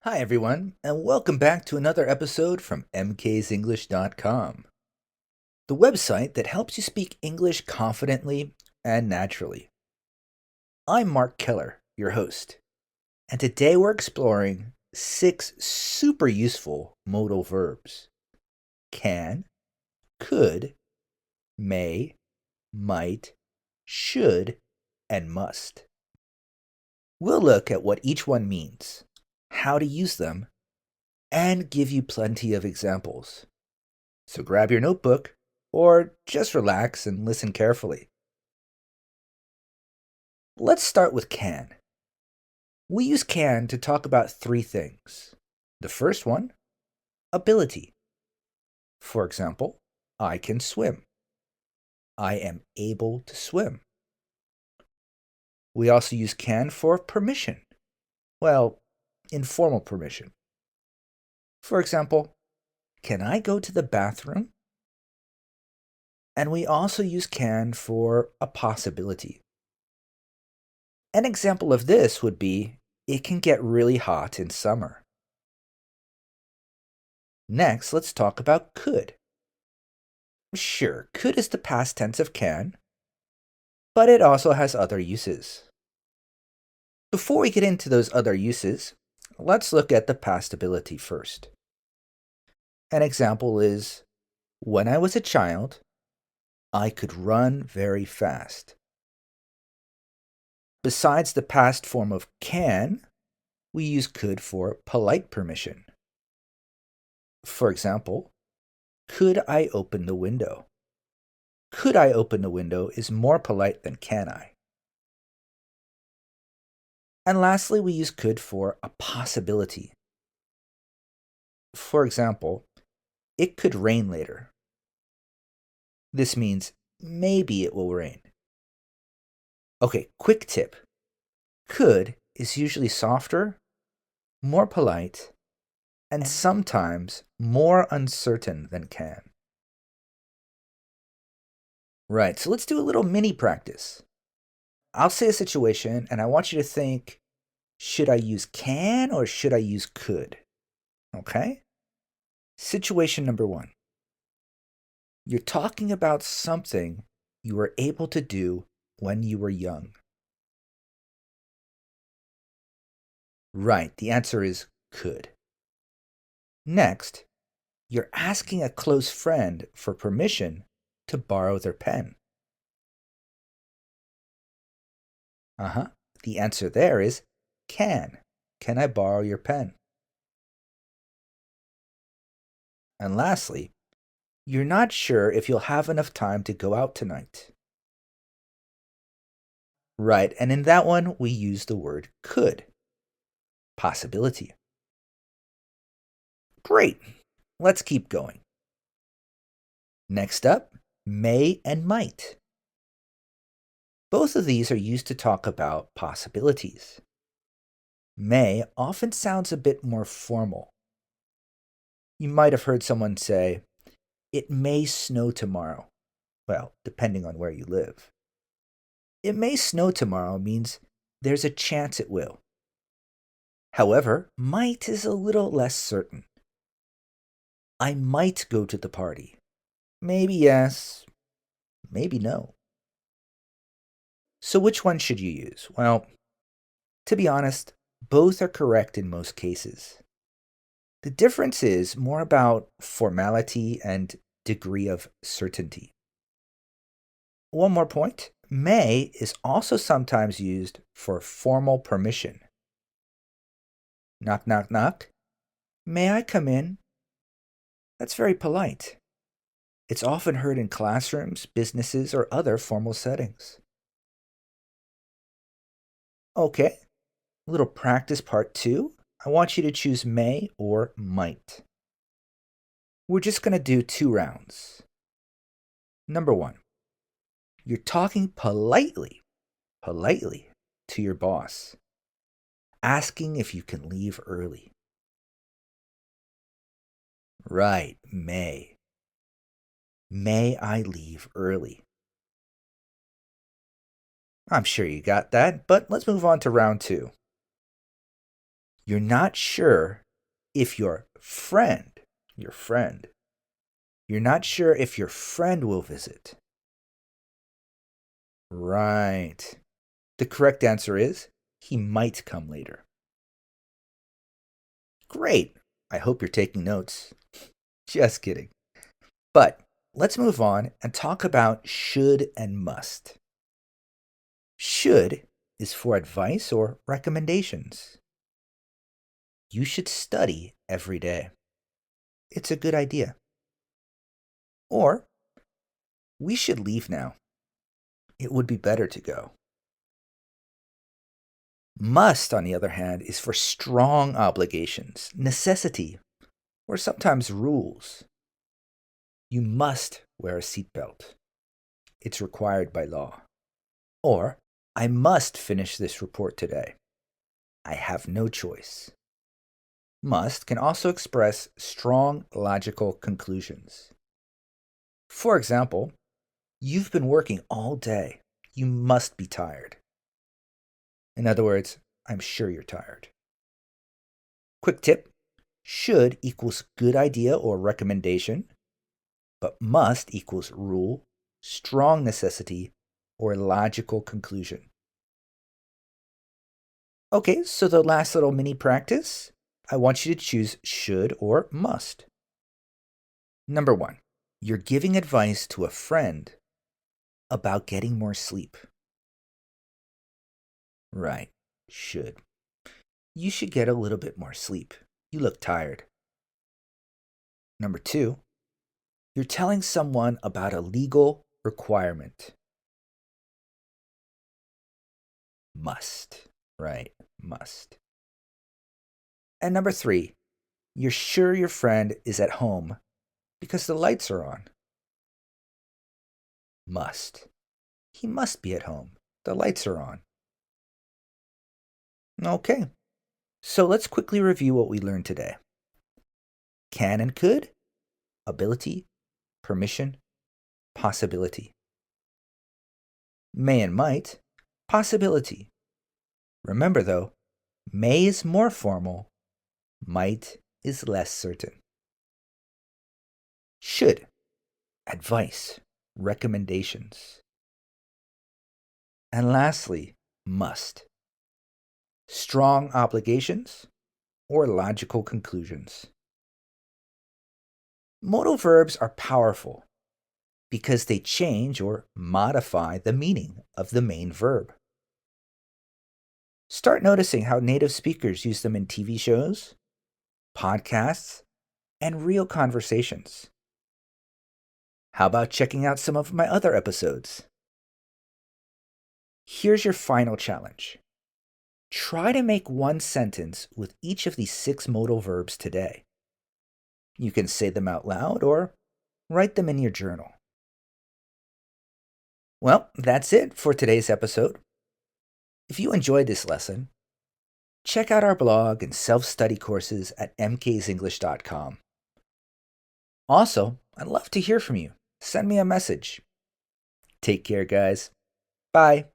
Hi, everyone, and welcome back to another episode from mksenglish.com, the website that helps you speak English confidently and naturally. I'm Mark Keller, your host, and today we're exploring 6 super useful modal verbs: can, could, may, might, should, and must. We'll look at what each one means, how to use them, and give you plenty of examples. So grab your notebook or just relax and listen carefully. Let's start with can. We use can to talk about 3 things. The first one, ability. For example, I can swim. I am able to swim. We also use can for permission. Well, informal permission. For example, can I go to the bathroom? And we also use can for a possibility. An example of this would be, it can get really hot in summer. Next, let's talk about could. Sure, could is the past tense of can, but it also has other uses. Before we get into those other uses, let's look at the past ability first. An example is, when I was a child, I could run very fast. Besides the past form of can, we use could for polite permission. For example, could I open the window? Could I open the window is more polite than can I. And lastly, we use could for a possibility. For example, it could rain later. This means maybe it will rain. Okay, quick tip. Could is usually softer, more polite, and sometimes more uncertain than can. Right, so let's do a little mini practice. I'll say a situation and I want you to think, should I use can or should I use could? Okay? Situation number 1. You're talking about something you were able to do when you were young. Right, the answer is could. Next, you're asking a close friend for permission to borrow their pen. The answer there is can. Can I borrow your pen? And lastly, you're not sure if you'll have enough time to go out tonight. Right, and in that one, we use the word could. Possibility. Great. Let's keep going. Next up, may and might. Both of these are used to talk about possibilities. May often sounds a bit more formal. You might have heard someone say, it may snow tomorrow. Well, depending on where you live. It may snow tomorrow means there's a chance it will. However, might is a little less certain. I might go to the party. Maybe yes, maybe no. So which one should you use? Well, to be honest, both are correct in most cases. The difference is more about formality and degree of certainty. One more point, may is also sometimes used for formal permission. Knock, knock, knock. May I come in? That's very polite. It's often heard in classrooms, businesses, or other formal settings. Okay, little practice part 2. I want you to choose may or might. We're just going to do 2 rounds. Number 1, you're talking politely to your boss, asking if you can leave early. Right, may. May I leave early? I'm sure you got that, but let's move on to round 2. You're not sure if your friend, you're not sure if your friend will visit. Right. The correct answer is he might come later. Great. I hope you're taking notes. Just kidding. But let's move on and talk about should and must. Should is for advice or recommendations. You should study every day. It's a good idea. Or, we should leave now. It would be better to go. Must, on the other hand, is for strong obligations, necessity, or sometimes rules. You must wear a seatbelt. It's required by law. Or, I must finish this report today. I have no choice. Must can also express strong logical conclusions. For example, you've been working all day. You must be tired. In other words, I'm sure you're tired. Quick tip: should equals good idea or recommendation, but must equals rule, strong necessity, or logical conclusion. Okay, so the last little mini practice, I want you to choose should or must. Number 1, you're giving advice to a friend about getting more sleep. Right, should. You should get a little bit more sleep. You look tired. Number 2, you're telling someone about a legal requirement. Must. Right, must. And number 3, you're sure your friend is at home because the lights are on. Must. He must be at home. The lights are on. Okay, so let's quickly review what we learned today. Can and could, ability, permission, possibility. May and might, possibility. Remember though, may is more formal, might is less certain. Should, advice, recommendations. And lastly, must, strong obligations or logical conclusions. Modal verbs are powerful because they change or modify the meaning of the main verb. Start noticing how native speakers use them in TV shows, podcasts, and real conversations. How about checking out some of my other episodes? Here's your final challenge. Try to make one sentence with each of these 6 modal verbs today. You can say them out loud or write them in your journal. Well, that's it for today's episode. If you enjoyed this lesson, check out our blog and self-study courses at mksenglish.com. Also, I'd love to hear from you. Send me a message. Take care, guys. Bye.